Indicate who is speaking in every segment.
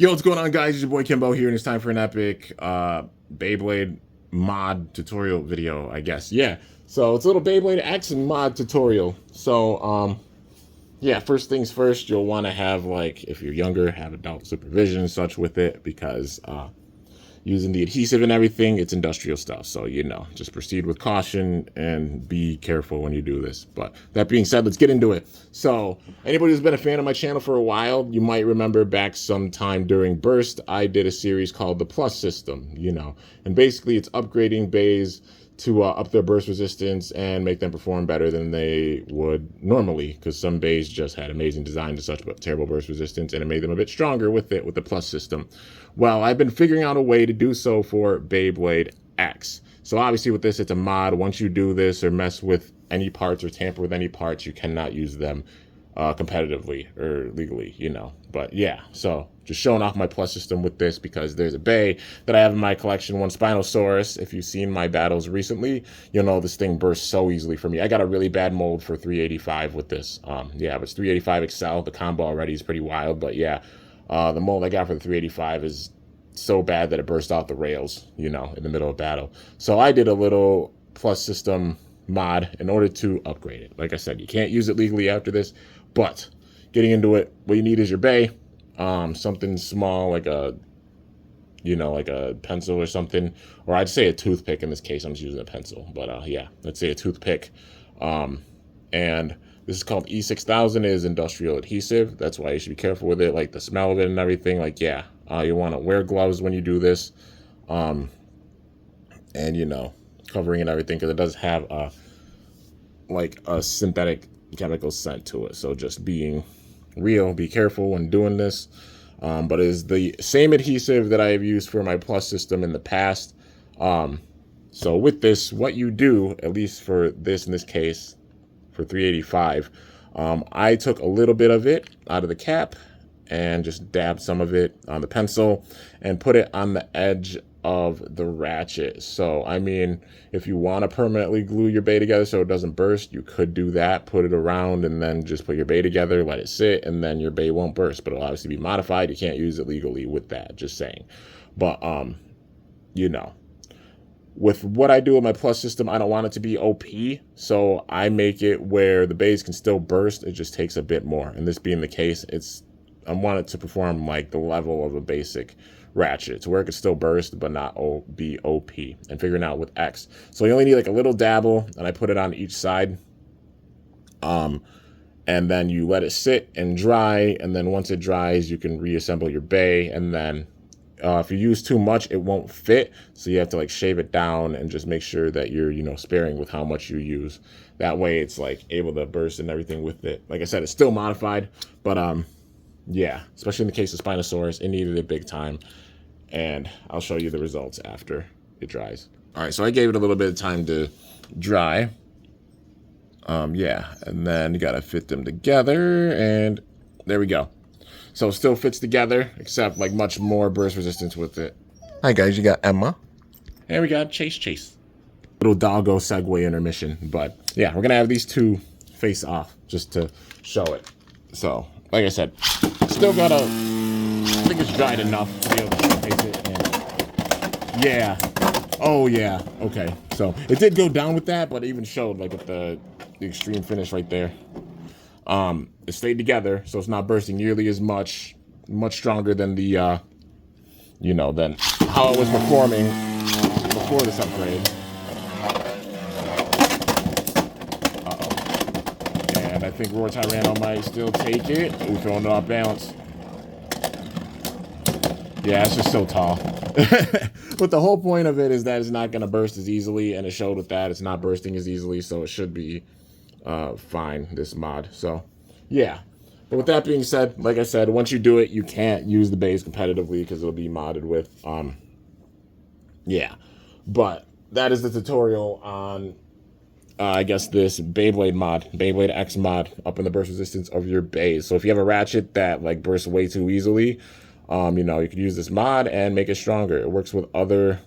Speaker 1: Yo, what's going on, guys? It's your boy Kimbo here, and it's time for an epic Beyblade mod tutorial video, I guess. Yeah, so it's a little Beyblade X mod tutorial. So, yeah, first things first, you'll want to have, like, if you're younger, have adult supervision and such with it, because using the adhesive and everything, it's industrial stuff. So, just proceed with caution and be careful when you do this. But that being said, let's get into it. So, anybody who's been a fan of my channel for a while, you might remember back sometime during Burst, I did a series called the Plus System, and basically it's upgrading bays to up their burst resistance and make them perform better than they would normally, because some bays just had amazing design and such, but terrible burst resistance, and it made them a bit stronger with the Plus system. Well, I've been figuring out a way to do so for Beyblade X. So obviously with this, it's a mod. Once you do this or mess with any parts or tamper with any parts, you cannot use them competitively or legally, But yeah, so just showing off my Plus system with this, because there's a bay that I have in my collection, one Spinosaurus. If you've seen my battles recently, you'll know this thing bursts so easily for me. I got a really bad mold for 385 with this. Yeah, but it's 385 Excel. The combo already is pretty wild, but yeah, the mold I got for the 385 is so bad that it burst out the rails, in the middle of battle. So I did a little Plus system mod in order to upgrade it. Like I said, you can't use it legally after this, but getting into it, what you need is your bay, something small like a pencil or something, or I'd say a toothpick in this case. I'm just using a pencil, but yeah, let's say a toothpick. And this is called E6000. It is industrial adhesive. That's why you should be careful with it, like the smell of it and everything. Like, yeah, you want to wear gloves when you do this, and covering and everything, because it does have a synthetic chemical scent to it. So just being real, be careful when doing this. But it is the same adhesive that I have used for my Plus system in the past. So with this, what you do, at least for this in this case, for 385, I took a little bit of it out of the cap and just dabbed some of it on the pencil and put it on the edge of the ratchet. So, I mean, if you want to permanently glue your bay together so it doesn't burst, you could do that, put it around, and then just put your bay together, let it sit, and then your bay won't burst. But it'll obviously be modified. You can't use it legally with that, just saying. But, with what I do with my Plus system, I don't want it to be OP, so I make it where the bays can still burst. It just takes a bit more. And this being the case, I want it to perform like the level of a basic ratchet, to where it can still burst but not be OP, and figuring out with X. So you only need like a little dabble, and I put it on each side. And then you let it sit and dry, and then once it dries, you can reassemble your bay. And then if you use too much, it won't fit, so you have to like shave it down and just make sure that you're sparing with how much you use. That way it's like able to burst and everything with it. Like I said, it's still modified, but yeah, especially in the case of Spinosaurus, it needed it big time, and I'll show you the results after it dries. All right, so I gave it a little bit of time to dry. Yeah, and then you gotta fit them together, and there we go. So it still fits together, except like much more burst resistance with it. Hi guys, you got Emma. And we got Chase. Little doggo segue intermission, but yeah, we're gonna have these two face off just to show it. So, like I said, still got I think it's dried enough to be able to showcase it. And yeah, oh yeah, okay. So it did go down with that, but it even showed like with the extreme finish right there. It stayed together, so it's not bursting nearly as much stronger than the, than how it was performing before this upgrade. And I think Roar Tyranno might still take it. Ooh, throwing it off balance. Yeah, it's just so tall. But the whole point of it is that it's not going to burst as easily, and it showed with that it's not bursting as easily, so it should be fine, this mod. So yeah, but with that being said, like I said, once you do it, you can't use the bays competitively because it'll be modded with yeah. But that is the tutorial on I guess this Beyblade X mod, up in the burst resistance of your bays. So if you have a ratchet that like bursts way too easily, you could use this mod and make it stronger. It works with other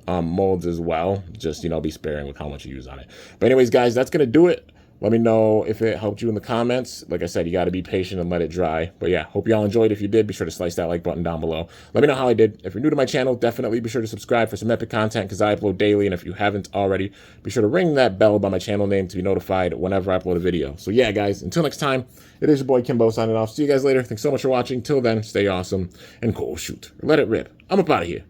Speaker 1: molds as well. Just be sparing with how much you use on it. But anyways, guys, that's gonna do it Let me know if it helped you in the comments. Like I said, you got to be patient and let it dry. But yeah, hope y'all enjoyed. If you did, be sure to slice that like button down below. Let me know how I did. If you're new to my channel, definitely be sure to subscribe for some epic content because I upload daily. And if you haven't already, be sure to ring that bell by my channel name to be notified whenever I upload a video. So yeah, guys, until next time, it is your boy Kimbo signing off. See you guys later. Thanks so much for watching. Till then, stay awesome and go shoot. Let it rip. I'm up out of here.